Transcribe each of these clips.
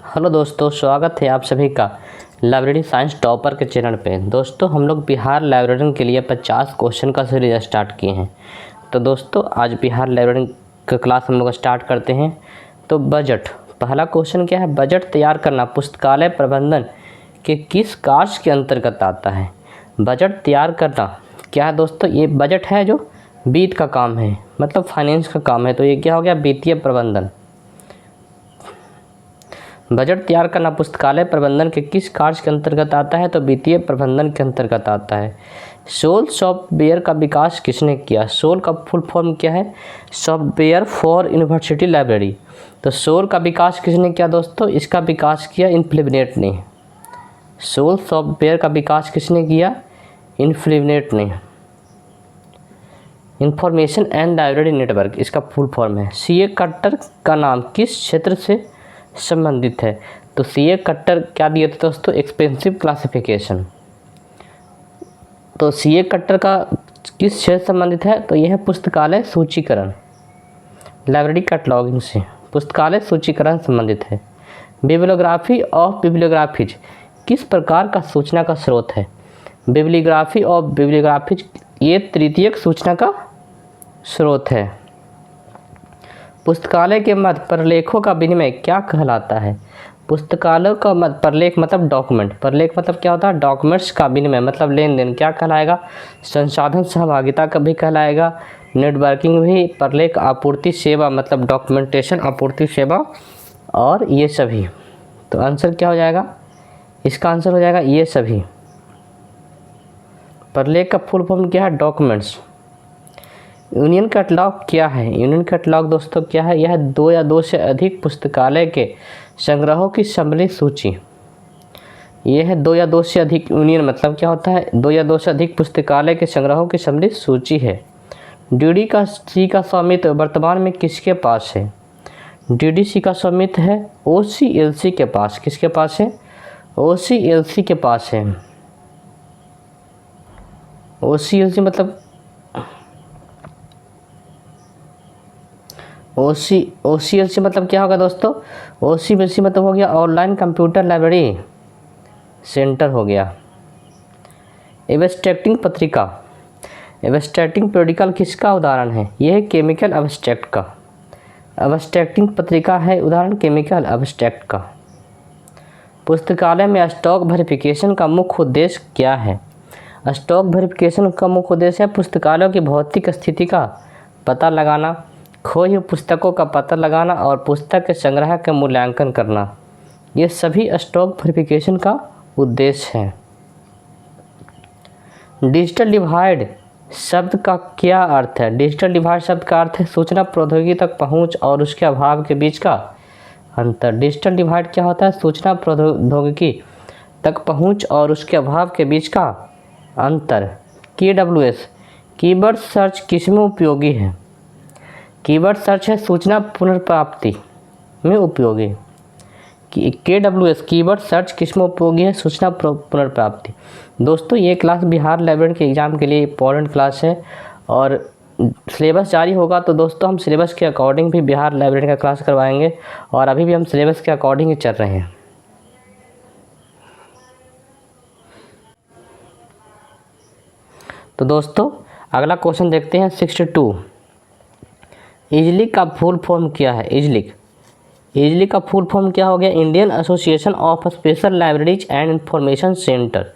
Hello दोस्तों, स्वागत है आप सभी का लाइब्रेरी साइंस टॉपर के चैनल पे। दोस्तों, हम लोग बिहार लाइब्रेरियन के लिए 50 क्वेश्चन का सीरीज स्टार्ट किए हैं। तो दोस्तों, आज बिहार लाइब्रेरियन का क्लास हम लोग स्टार्ट करते हैं। तो बजट, पहला क्वेश्चन क्या है? बजट तैयार करना पुस्तकालय प्रबंधन के किस कार्य के अंतर्गत आता है? बजट तैयार करना क्या है दोस्तों? ये बजट है जो वित्त का काम है, मतलब फाइनेंस का काम है। तो ये क्या हो गया? वित्तीय प्रबंधन। बजट तैयार करना पुस्तकालय प्रबंधन के किस कार्य के अंतर्गत आता है? तो वित्तीय प्रबंधन के अंतर्गत आता है। सोल सॉफ्टवेयर का विकास किसने किया? सोल का फुल फॉर्म क्या है? Software for university library. तो सोल का विकास किसने किया दोस्तों? इसका विकास किया इन्फ्लिबनेट ने। सोल सॉफ्टवेयर का विकास किसने किया? इन्फ्लिबनेट ने। इंफॉर्मेशन एंड लाइब्रेरी नेटवर्क इसका फुल फॉर्म है। सीए कट्टर का नाम किस क्षेत्र से संबंधित है? तो सीए कट्टर क्या दिए थे दोस्तों? Expensive classification. तो सीए कट्टर का किस क्षेत्र से संबंधित है? तो यह है पुस्तकालय सूचीकरण, लाइब्रेरी कैटलॉगिंग से पुस्तकालय सूचीकरण संबंधित है। बिब्लियोग्राफी ऑफ बिब्लियोग्राफीज किस प्रकार का सूचना का स्रोत है? बिब्लियोग्राफी ऑफ बिब्लियोग्राफीज ये तृतीयक सूचना का स्रोत है। पुस्तकालय के मध्य प्रलेखों का विनिमय क्या कहलाता है? पुस्तकालय का मध्य प्रलेख मतलब डॉक्यूमेंट, प्रलेख मतलब क्या होता है? डॉक्यूमेंट्स का विनिमय मतलब लेन देन, क्या कहलाएगा? संसाधन सहभागिता का भी कहलाएगा। नेटवर्किंग भी, प्रलेख आपूर्ति सेवा मतलब डॉक्यूमेंटेशन आपूर्ति सेवा, और ये सभी। तो आंसर क्या हो जाएगा? इसका आंसर हो जाएगा ये सभी। प्रलेख का फुल फॉर्म क्या है? डॉक्यूमेंट्स। यूनियन कैटलॉग क्या है? यूनियन कैटलॉग दोस्तों क्या है? यह 2 या 2 से अधिक पुस्तकालय के संग्रहों की सम्मिलित सूची। यह है 2 या 2 से अधिक। यूनियन मतलब क्या होता है? 2 या 2 से अधिक पुस्तकालय के संग्रहों की सम्मिलित सूची है। डीडीसी का स्वामित्व वर्तमान में किसके पास है? डीडीसी का स्वामित्व है ओसीएलसी के पास। किसके पास है? ओसीएलसी के पास है। ओसीएलसी मतलब ओसीएलसी मतलब क्या होगा दोस्तों? ओसीएलसी मतलब हो गया ऑनलाइन कंप्यूटर लाइब्रेरी सेंटर हो गया। एब्स्ट्रैक्टिंग पत्रिका, एब्स्ट्रैक्टिंग पेरियोडिकल किसका उदाहरण है? यह है केमिकल एब्स्ट्रैक्ट का। एब्स्ट्रैक्टिंग पत्रिका है उदाहरण केमिकल एब्स्ट्रैक्ट का। पुस्तकालय में स्टॉक वेरिफिकेशन का मुख्य उद्देश्य क्या है? स्टॉक वेरिफिकेशन का मुख्य उद्देश्य है पुस्तकालयों की भौतिक स्थिति का पता लगाना, खोई हुई पुस्तकों का पता लगाना और पुस्तक के संग्रह का मूल्यांकन करना। ये सभी स्टॉक वेरिफिकेशन का उद्देश्य है। डिजिटल डिवाइड शब्द का क्या अर्थ है? डिजिटल डिवाइड शब्द का अर्थ है सूचना प्रौद्योगिकी तक पहुंच और उसके अभाव के बीच का अंतर। डिजिटल डिवाइड क्या होता है? सूचना प्रौद्योगिकी तक पहुंच और उसके अभाव के बीच का अंतर। KWS कीवर्ड सर्च किसमें उपयोगी है? कीवर्ड सर्च है सूचना पुनर्प्राप्ति में उपयोगी। KWS कीवर्ड सर्च किसमें उपयोगी है? सूचना पुनर्प्राप्ति। दोस्तों, ये क्लास बिहार लाइब्रेरी के एग्ज़ाम के लिए इम्पोर्टेंट क्लास है और सिलेबस जारी होगा तो दोस्तों हम सिलेबस के अकॉर्डिंग भी बिहार लाइब्रेरी का क्लास करवाएंगे और अभी भी हम सिलेबस के अकॉर्डिंग ही चल रहे हैं। तो दोस्तों, अगला क्वेश्चन देखते हैं 62। इजलिक का फुल फॉर्म क्या है? इजलिक का फुल फॉर्म क्या हो गया? Indian association of special libraries and information centre.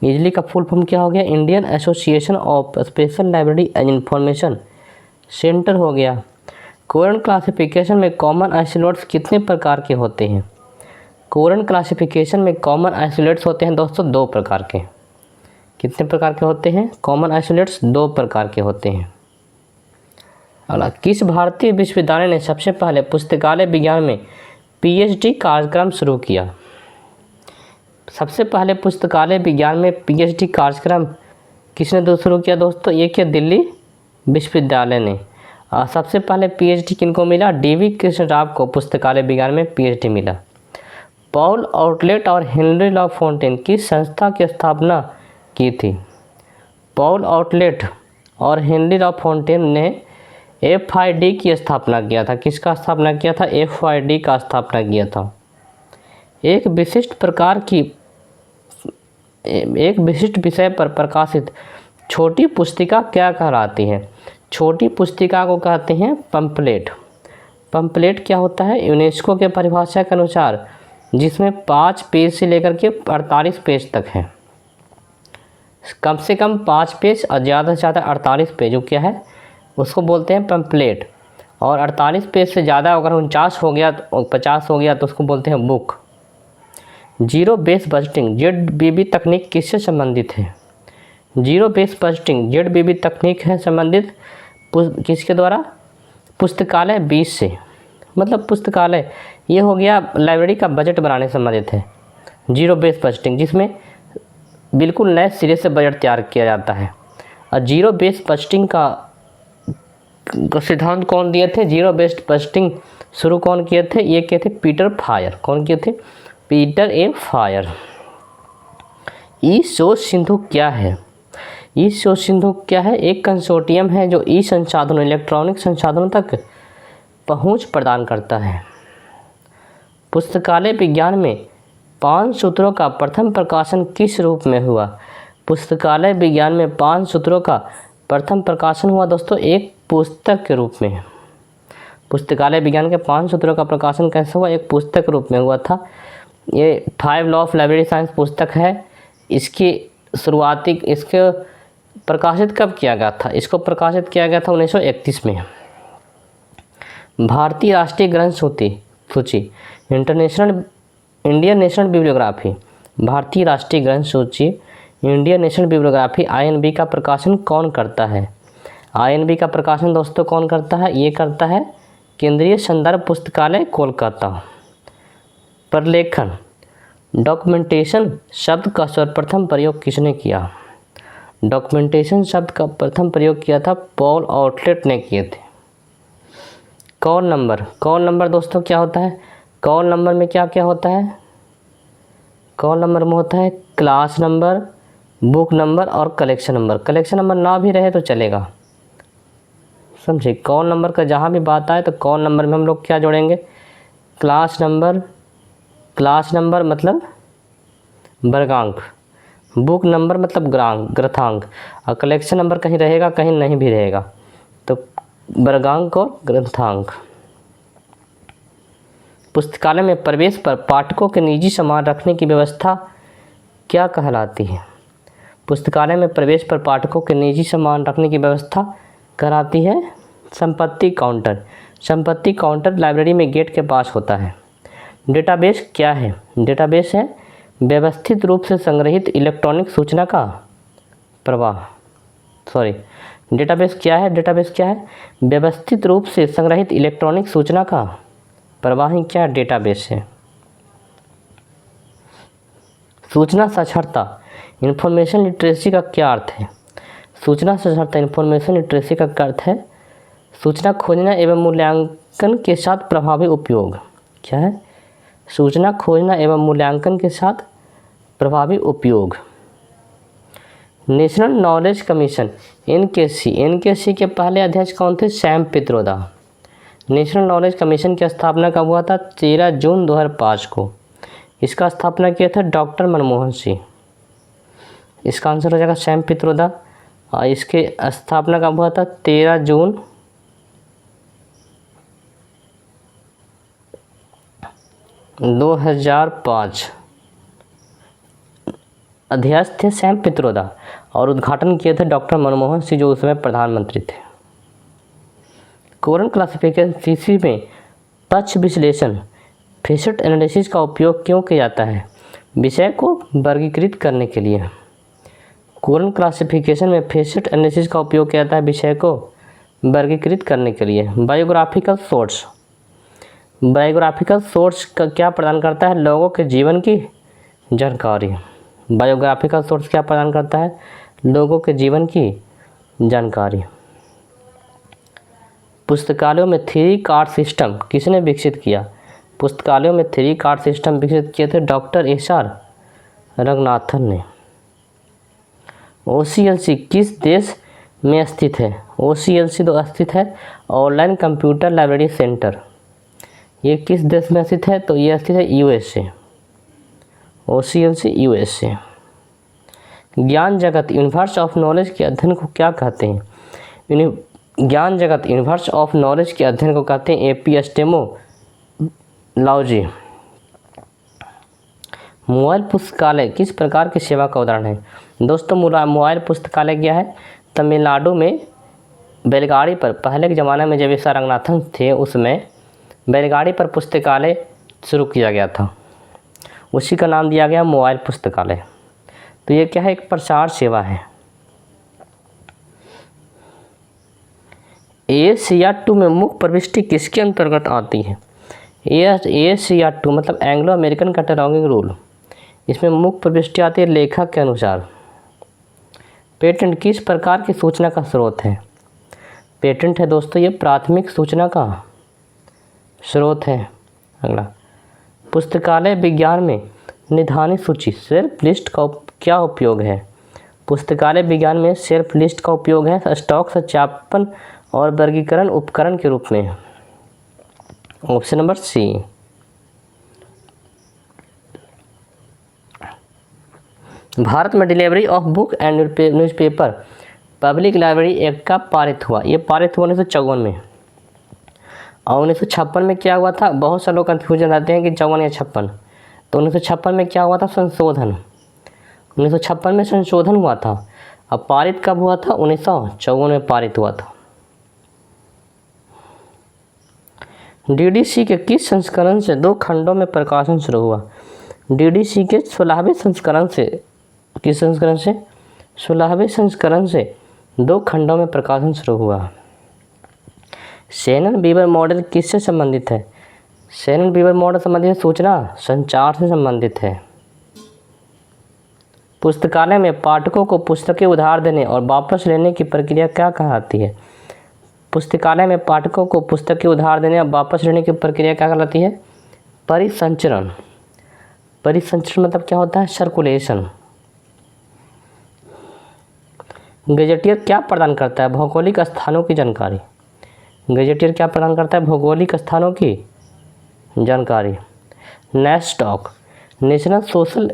IASLIC का फुल फॉर्म क्या हो गया? Indian association of special library and information centre हो गया। कोरन क्लासिफिकेशन में कॉमन आइसोलेट्स कितने प्रकार के होते हैं? कोरन क्लासिफिकेशन में कॉमन आइसोलेट्स होते हैं दोस्तों 2 प्रकार के। कितने प्रकार के होते हैं? कॉमन आइसोलेट्स 2 प्रकार के होते हैं। अगला, किस भारतीय विश्वविद्यालय ने सबसे पहले पुस्तकालय विज्ञान में पीएचडी कार्यक्रम शुरू किया? सबसे पहले पुस्तकालय विज्ञान में पीएचडी कार्यक्रम किसने शुरू किया दोस्तों? ये क्या? दिल्ली विश्वविद्यालय ने। सबसे पहले पीएचडी किनको मिला? डीवी कृष्ण राव को पुस्तकालय विज्ञान में पीएचडी मिला। पॉल आउटलेट और हेनरी लॉ फोंटेन किस संस्था की स्थापना की थी? पॉल आउटलेट और हेनरी लॉ फोंटेन ने FID की स्थापना किया था। किसका स्थापना किया था? FID का स्थापना किया था। एक विशिष्ट विषय पर प्रकाशित छोटी पुस्तिका क्या कहलाती है? छोटी पुस्तिका को कहते हैं पंपलेट। पंपलेट क्या होता है? यूनेस्को के परिभाषा के अनुसार जिसमें 5 पेज से लेकर के 48 पेज तक है। कम से कम 5 पेज और ज़्यादा से ज़्यादा 48 पेज, वो क्या है, उसको बोलते हैं पंपलेट। और 48 पेज से ज़्यादा अगर 49 हो गया तो 50 हो गया तो उसको बोलते हैं book. Zero base budgeting ZBB तकनीक किससे संबंधित है? जीरो बेस बजटिंग ZBB तकनीक है संबंधित किसके द्वारा? पुस्तकालय 20 से। मतलब पुस्तकालय ये हो गया लाइब्रेरी का बजट बनाने से संबंधित है जीरो बेस बजटिंग, जिसमें बिल्कुल नए सिरे से बजट तैयार किया जाता है। और जीरो बेस बजटिंग का सिद्धांत कौन दिए थे? जीरो बेस्ड बजटिंग शुरू कौन किए थे? ये किए थे पीटर फायर। कौन किए थे? पीटर ए फायर। ई शोध सिंधु क्या है? ई शोध सिंधु क्या है? एक कंसोर्टियम है जो ई संसाधनों इलेक्ट्रॉनिक संसाधनों तक पहुंच प्रदान करता है। पुस्तकालय विज्ञान में 5 सूत्रों का प्रथम प्रकाशन किस रूप में हुआ? पुस्तकालय विज्ञान में 5 सूत्रों का प्रथम प्रकाशन हुआ दोस्तों एक पुस्तक के रूप में। पुस्तकालय विज्ञान के 5 सूत्रों का प्रकाशन कैसे हुआ? एक पुस्तक रूप में हुआ था। ये 5 लॉ ऑफ लाइब्रेरी साइंस पुस्तक है। इसकी इसके प्रकाशित कब किया गया था? इसको प्रकाशित किया गया था 1931 में। भारतीय राष्ट्रीय ग्रंथ सूची इंडियन नेशनल बिब्लियोग्राफी। भारतीय राष्ट्रीय ग्रंथ सूची इंडियन नेशनल बिब्लियोग्राफी INB का प्रकाशन कौन करता है? INB का प्रकाशन दोस्तों कौन करता है? ये करता है केंद्रीय संदर्भ पुस्तकालय कोलकाता। प्रलेखन डॉक्यूमेंटेशन शब्द का सर्वप्रथम प्रयोग किसने किया? डॉक्यूमेंटेशन शब्द का प्रथम प्रयोग किया था पॉल आउटलेट ने किए थे। कॉल नंबर दोस्तों क्या होता है? कॉल नंबर में क्या क्या होता है? कॉल नंबर में होता है क्लास नंबर, बुक नंबर और कलेक्शन नंबर। कलेक्शन नंबर ना भी रहे तो चलेगा, समझे। कॉल नंबर का जहाँ भी बात आए तो कॉल नंबर में हम लोग क्या जोड़ेंगे? क्लास नंबर मतलब वर्गांक, बुक नंबर मतलब ग्रंथांक, और कलेक्शन नंबर कहीं रहेगा कहीं नहीं भी रहेगा, तो वर्गांक और ग्रंथांक। पुस्तकालय में प्रवेश पर पाठकों के निजी सामान रखने की व्यवस्था क्या कहलाती है? पुस्तकालय में प्रवेश पर पाठकों के निजी सामान रखने की व्यवस्था कहलाती है संपत्ति काउंटर। संपत्ति काउंटर लाइब्रेरी में गेट के पास होता है। डेटाबेस क्या है? डेटाबेस है व्यवस्थित रूप से संग्रहित इलेक्ट्रॉनिक सूचना का प्रवाह। डेटाबेस क्या है? डेटाबेस क्या है? व्यवस्थित रूप से संग्रहित इलेक्ट्रॉनिक सूचना का प्रवाह ही क्या डेटाबेस है। सूचना साक्षरता इंफॉर्मेशन लिटरेसी का क्या अर्थ है? सूचना साक्षरता इंफॉर्मेशन लिटरेसी का अर्थ है सूचना खोजना एवं मूल्यांकन के साथ प्रभावी उपयोग। क्या है? सूचना खोजना एवं मूल्यांकन के साथ प्रभावी उपयोग। नेशनल नॉलेज कमीशन NKC के पहले अध्यक्ष कौन थे? Sam Pitroda. National knowledge commission की स्थापना कब हुआ था? 13 जून 2005 को। इसका स्थापना किया था डॉक्टर मनमोहन सिंह। इसका आंसर हो जाएगा सैम पित्रोदा। और इसके स्थापना कब हुआ था? 13 जून 2005। अध्यक्ष थे सैम पित्रोदा और उद्घाटन किए थे डॉक्टर मनमोहन सिंह जो उस समय प्रधानमंत्री थे। कोरन क्लासिफिकेशन CC में तथ्य विश्लेषण फेसेट एनालिसिस का उपयोग क्यों किया जाता है? विषय को वर्गीकृत करने के लिए। कोरन क्लासिफिकेशन में फेसेट एनालिसिस का उपयोग किया जाता है विषय को वर्गीकृत करने के लिए। बायोग्राफिकल सोर्स का क्या प्रदान करता है? लोगों के जीवन की जानकारी। बायोग्राफिकल सोर्स क्या प्रदान करता है? लोगों के जीवन की जानकारी। पुस्तकालयों में 3 कार्ड सिस्टम किसने विकसित किया? पुस्तकालयों में 3 कार्ड सिस्टम विकसित किए थे डॉक्टर SR रंगनाथन ने। OCLC किस देश में स्थित है? OCLC तो स्थित है ऑनलाइन कंप्यूटर लाइब्रेरी सेंटर। ये किस देश में स्थित है? तो ये स्थित है USA। OCLC USA। ज्ञान जगत यूनिवर्स ऑफ नॉलेज के अध्ययन को क्या कहते हैं? ज्ञान जगत यूनिवर्स ऑफ नॉलेज के अध्ययन को कहते हैं एपिस्टेमोलॉजी। मोबाइल पुस्तकालय किस प्रकार की सेवा का उदाहरण है? दोस्तों मोबाइल पुस्तकालय क्या है? तमिलनाडु में बैलगाड़ी पर, पहले के ज़माने में जब ये रंगनाथन थे उसमें बैलगाड़ी पर पुस्तकालय शुरू किया गया था, उसी का नाम दिया गया मोबाइल पुस्तकालय। तो ये क्या है? एक प्रचार सेवा है। ASCR2 में मुख्य प्रविष्टि किसके अंतर्गत आती है? ASCR2 मतलब एंग्लो अमेरिकन कैटलॉगिंग रूल। इसमें मुख्य प्रविष्टि आती है लेखक के अनुसार। पेटेंट किस प्रकार की सूचना का स्रोत है? पेटेंट है दोस्तों ये प्राथमिक सूचना का स्रोत है। अगला, पुस्तकालय विज्ञान में निधानी सूची शेल्फ लिस्ट का क्या उपयोग है? पुस्तकालय विज्ञान में शेल्फ लिस्ट का उपयोग है स्टॉक सत्यापन और वर्गीकरण उपकरण के रूप में। Option number C. भारत में delivery of book and newspaper public library act का पारित हुआ। ये पारित हुआ 1954 में। और 1956 में क्या हुआ था? बहुत से लोग कन्फ्यूजन रहते हैं कि 54 या 56। तो 1956 में क्या हुआ था? संशोधन। 1956 में संशोधन हुआ था। अब पारित कब हुआ था? 1954 में पारित हुआ था। DDC के किस संस्करण से 2 खंडों में प्रकाशन शुरू हुआ? DDC के 16वें संस्करण से, किस संस्करण से? 16वें संस्करण से 2 खंडों में प्रकाशन शुरू हुआ। शेनन बीवर मॉडल किससे संबंधित है? शेनन बीवर मॉडल संबंधित है सूचना संचार से संबंधित है। पुस्तकालय में पाठकों को पुस्तकें उधार देने और वापस लेने की प्रक्रिया क्या कहलाती है? पुस्तकालय में पाठकों को पुस्तकें उधार देने और वापस लेने की प्रक्रिया क्या कहलाती है? परिसंचरण। परिसंचरण मतलब क्या होता है? सर्कुलेशन। गजेटियर क्या प्रदान करता है? भौगोलिक स्थानों की जानकारी। गजेटियर क्या प्रदान करता है? भौगोलिक स्थानों की जानकारी। NASSDOC national social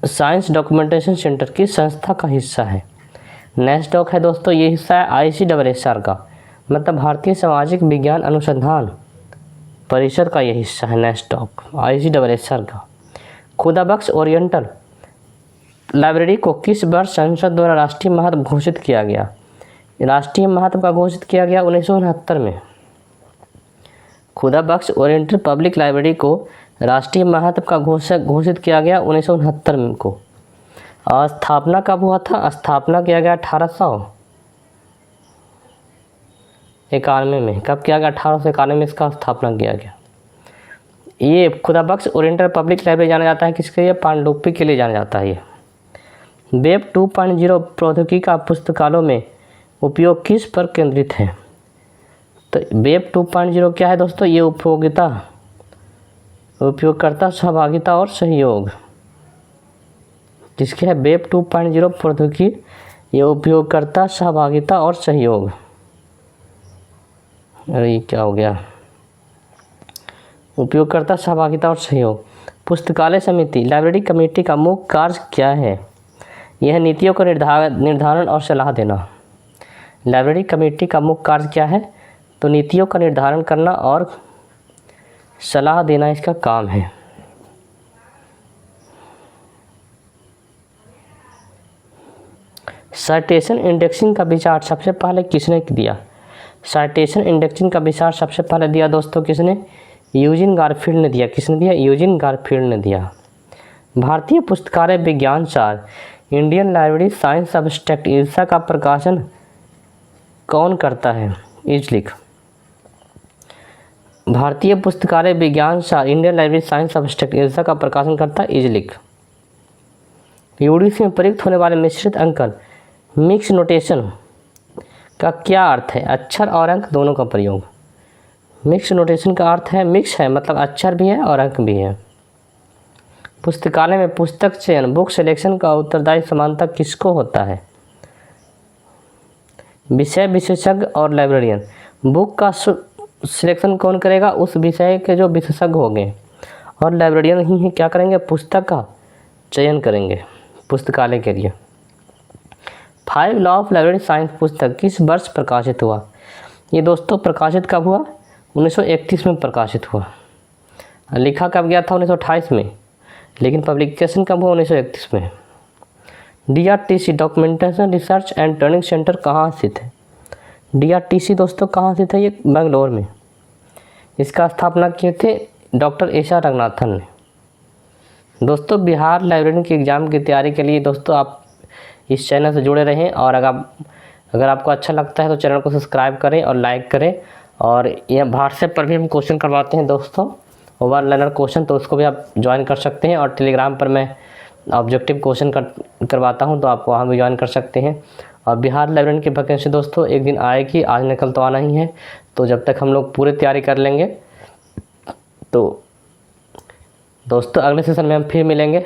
science documentation centre की संस्था का हिस्सा है। नेस्टॉक है दोस्तों, ये हिस्सा है ICSSR का, मतलब भारतीय सामाजिक विज्ञान अनुसंधान परिषद का ये हिस्सा है नेस्टॉक, ICSSR का। खुदाबख्श ओरिएंटल लाइब्रेरी को किस वर्ष संसद द्वारा राष्ट्रीय महत्व घोषित किया गया? राष्ट्रीय महत्व का घोषित किया गया 1969 में। खुदाबख्श ओरिएंटल पब्लिक लाइब्रेरी को राष्ट्रीय महत्व का घोषित किया गया 1969 को। और स्थापना कब हुआ था? स्थापना किया गया 1891 में। कब किया गया? 1891 में इसका स्थापना किया गया। ये खुदाबख्श ओरिएंटल पब्लिक लाइब्रेरी जाना जाता है किसके लिए? पांडुलिपि के लिए जाना जाता है। ये वेब 2.0 प्रौद्योगिकी का पुस्तकालयों में उपयोग किस पर केंद्रित है? तो वेब 2.0 क्या है दोस्तों? ये उपयोगकर्ता सहभागिता और सहयोग किसके है? वेब 2.0 प्रौद्योगिकी, ये उपयोगकर्ता सहभागिता और सहयोग। अरे क्या हो गया? उपयोगकर्ता सहभागिता और सहयोग। पुस्तकालय समिति लाइब्रेरी कमेटी का मुख्य कार्य क्या है? यह नीतियों का निर्धारण और सलाह देना। लाइब्रेरी कमेटी का मुख्य कार्य क्या है? तो नीतियों का निर्धारण करना और सलाह देना इसका काम है। साइटेशन इंडेक्सिंग का विचार सबसे पहले किसने दिया? साइटेशन इंडेक्सिंग का विचार सबसे पहले दिया दोस्तों किसने? यूजिन गारफील्ड ने दिया। किसने दिया? यूजिन गारफील्ड ने दिया। भारतीय पुस्तकालय विज्ञान सार Indian library science abstract ILSA का प्रकाशन कौन करता है? इजलिक। भारतीय पुस्तकालय विज्ञान सार Indian library science abstract ILSA का प्रकाशन करता है इजलिक। UDC में प्रयुक्त होने वाले मिश्रित अंकन मिक्स नोटेशन का क्या अर्थ है? अक्षर और अंक दोनों का प्रयोग। मिक्स नोटेशन का अर्थ है मिक्स है, मतलब अक्षर भी है और अंक भी है। पुस्तकालय में पुस्तक चयन बुक सिलेक्शन का उत्तरदायी समानता किसको होता है? विषय विशेषज्ञ और लाइब्रेरियन। बुक का सिलेक्शन कौन करेगा? उस विषय के जो विशेषज्ञ होंगे, और लाइब्रेरियन ही क्या करेंगे? पुस्तक का चयन करेंगे पुस्तकालय के लिए। 5 लॉ ऑफ लाइब्रेरी साइंस पुस्तक किस वर्ष प्रकाशित हुआ? ये दोस्तों प्रकाशित कब हुआ? 1931 में प्रकाशित हुआ। लिखा कब गया था? 1928 में, लेकिन पब्लिकेशन कब हुआ? 1931 में। DRTC documentation research and training centre कहाँ स्थित है? DRTC दोस्तों कहाँ स्थित है? ये बेंगलोर में। इसका स्थापना किए थे डॉक्टर एशा रंगनाथन ने। दोस्तों बिहार लाइब्रेरी के एग्ज़ाम की तैयारी के लिए दोस्तों आप इस चैनल से जुड़े रहें, और अगर आपको अच्छा लगता है तो चैनल को सब्सक्राइब करें और लाइक करें। और यह व्हाट्सएप पर भी हम क्वेश्चन करवाते हैं दोस्तों, वन लाइनर क्वेश्चन, तो उसको भी आप ज्वाइन कर सकते हैं। और टेलीग्राम पर मैं ऑब्जेक्टिव क्वेश्चन करवाता हूं, तो आप वहां भी ज्वाइन कर सकते हैं। और बिहार लाइब्रेरी की वैकेंसी दोस्तों एक दिन आएगी, आज निकल तो आना ही है। तो जब तक हम लोग पूरी तैयारी कर लेंगे, तो दोस्तों अगले सेशन में हम फिर मिलेंगे।